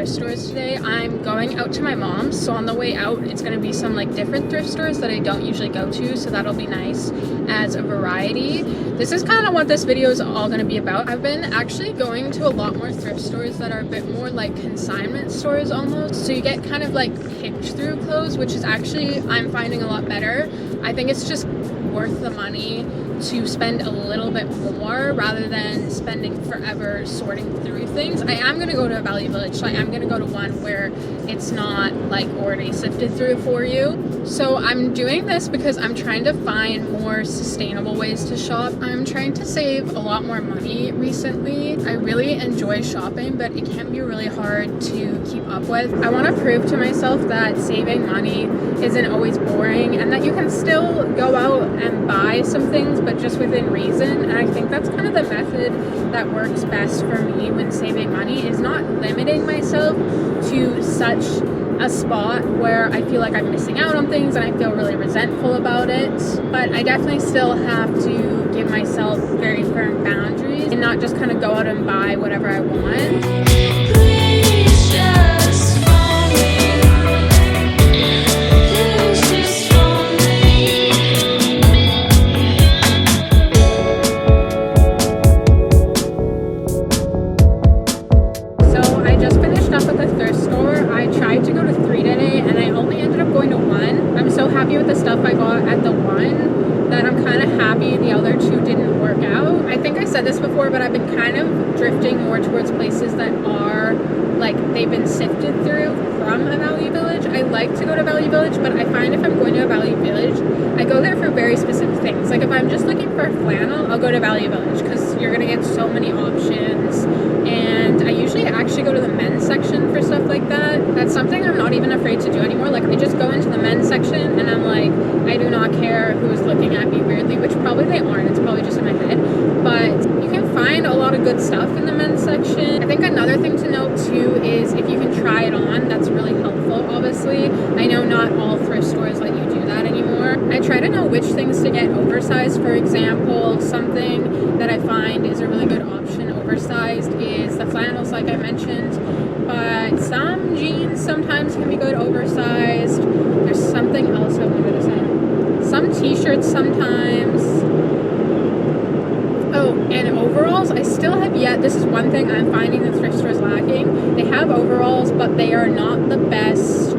thrift stores today. I'm going out to my mom's, so on the way out it's going to be some like different thrift stores that I don't usually go to, so that'll be nice as a variety. This is kind of what this video is all going to be about. I've been actually going to a lot more thrift stores that are a bit more like consignment stores almost, so you get kind of like picked through clothes, which is actually I'm finding a lot better. I think it's just worth the money to spend a little bit more rather than spending forever sorting through things. I am going to go to a Value Village, so I am going to go to one where it's not like already sifted through for you. So I'm doing this because I'm trying to find more sustainable ways to shop. I'm trying to save a lot more money recently. I really enjoy shopping, but it can be really hard to keep up with. I want to prove to myself that saving money isn't always boring and that you can still go out and buy some things, but just within reason. And I think that's kind of the method that works best for me when saving money, is not limiting myself to such a spot where I feel like I'm missing out on things and I feel really resentful about it. But I definitely still have to give myself very firm boundaries and not just kind of go out and buy whatever I want. With the stuff I got at the one, that I'm kind of happy the other two didn't work out. I think I said this before, but I've been kind of drifting more towards places that are like they've been sifted through from a Value Village. I like to go to Value Village, but I find if I'm going to a Value Village, I go there for very specific things. Like if I'm just looking for flannel, I'll go to Value Village because you're gonna get so many options. And I usually actually go to the men's section for stuff like that. That's something I'm not even afraid to do anymore. Like I just go into the men's section and I'm like, I do not care who's looking at me weirdly, which probably they aren't. It's probably just in my head. But you can find a lot of good stuff in the men's section. I think another thing to note too is if you can try it on, that's really helpful, obviously. I know not all thrift stores let you do that anymore. I try to know which things to get oversized. For example, something that I find is a really good option oversized is the flannels, like I mentioned, but some jeans sometimes can be good oversized. There's something else I wanted to say. Some t-shirts sometimes. Oh, and overalls, I still have yet, this is one thing I'm finding the thrift stores lacking. They have overalls, but they are not the best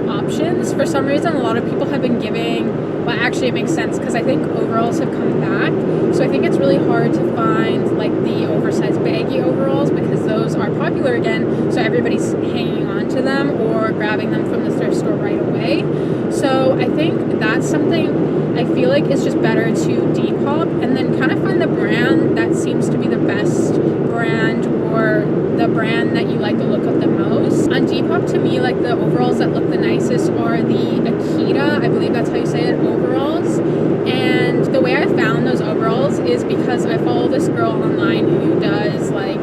options. For some reason, a lot of people have been giving, well actually it makes sense because I think overalls have come back. So I think it's really hard to find like the oversized baggy overalls because those are popular again. So everybody's hanging on to them or grabbing them from the thrift store right away. So I think that's something I feel like is just better to Depop and then kind of find the brand that seems to be the best brand or the brand that you like the look of the most. On Depop, to me, like the overalls that look the nicest are the Akita, I believe that's how you say it, overalls. And the way I found those overalls is because I follow this girl online who does like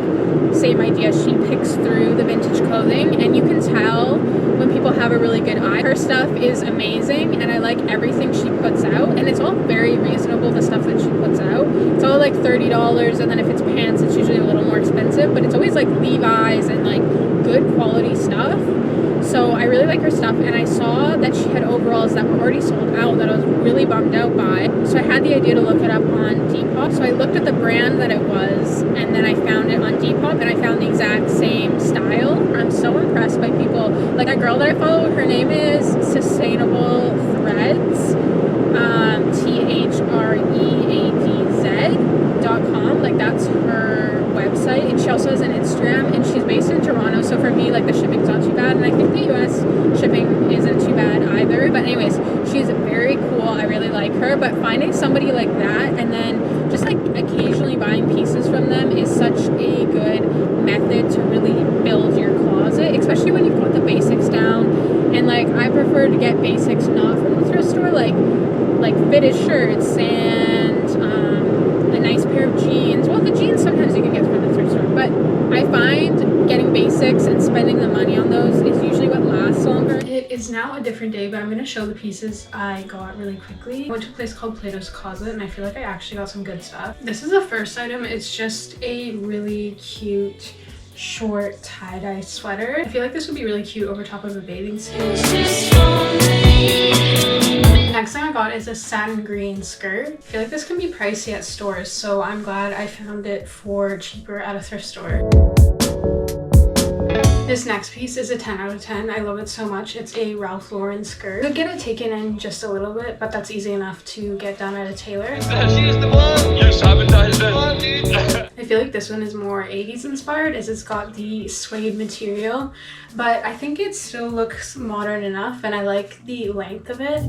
same idea. She picks through the vintage clothing and you can tell when people have a really good eye. Her stuff is amazing and I like everything she puts out, and it's all very reasonable, the stuff that she puts out. It's all like $30, and then if it's pants it's usually a little more expensive, but it's always like Levi's and like good quality stuff. So I really like her stuff, and I saw that she had overalls that were already sold out that I was really bummed out by. So I had the idea to look it up on Depop. So I looked at the brand that it was, and then I found it on Depop, and I found the exact same style. I'm so impressed by people. Like a girl that I follow, her name is Sustainable Threads, THREADZ.com. Like that's her website, and she also has an Instagram, and she's based in Toronto, so for me like the shipping's not too bad, and I think the US shipping isn't too bad either. But anyways, she's very cool. I really like her, but finding somebody like that and then just like occasionally buying pieces from them is such a good method to really build your closet, especially when you've got the basics down. And like I prefer to get basics not from the thrift store, like fitted shirts and a nice pair of jeans. Well, the jeans sometimes you can get from the thrift store, but I find getting basics and spending the money on those is usually what lasts longer. It is now a different day, but I'm going to show the pieces I got really quickly. I went to a place called Plato's Closet, and I feel like I actually got some good stuff. This is the first item. It's just a really cute short tie-dye sweater. I feel like this would be really cute over top of a bathing suit. Next thing I got is a satin green skirt. I feel like this can be pricey at stores, so I'm glad I found it for cheaper at a thrift store. This next piece is a 10 out of 10. I love it so much. It's a Ralph Lauren skirt. I could get it taken in just a little bit, but that's easy enough to get done at a tailor. She's the one! You sabotaged it! I feel like this one is more 80s inspired as it's got the suede material, but I think it still looks modern enough and I like the length of it.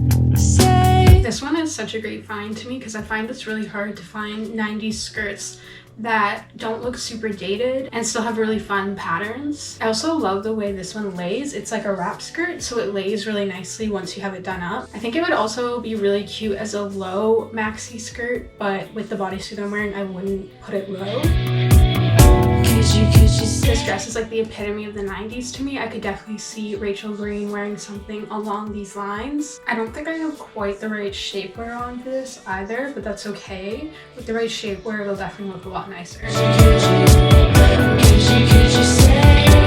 This one is such a great find to me because I find it's really hard to find 90s skirts that don't look super dated and still have really fun patterns. I also love the way this one lays. It's like a wrap skirt, so it lays really nicely once you have it done up. I think it would also be really cute as a low maxi skirt, but with the bodysuit I'm wearing, I wouldn't put it low. This dress is like the epitome of the 90s to me. I could definitely see Rachel Green wearing something along these lines. I don't think I have quite the right shapewear on for this either, but that's okay. With the right shapewear, it'll definitely look a lot nicer.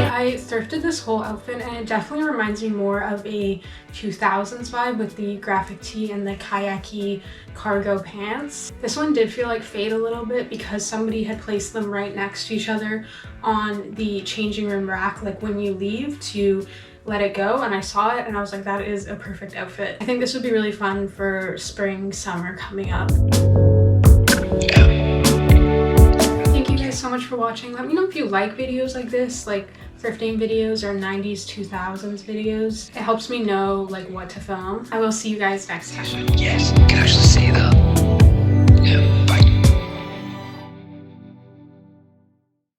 I thrifted this whole outfit and it definitely reminds me more of a 2000s vibe with the graphic tee and the kayaki cargo pants. This one did feel like fade a little bit because somebody had placed them right next to each other on the changing room rack, like when you leave to let it go, and I saw it and I was like, that is a perfect outfit. I think this would be really fun for spring, summer coming up. Thank you guys so much for watching. Let me know if you like videos like this, like thrifting videos or 90s 2000s videos. It helps me know like what to film. I will see you guys next time. Yes, you can actually see that. Yeah.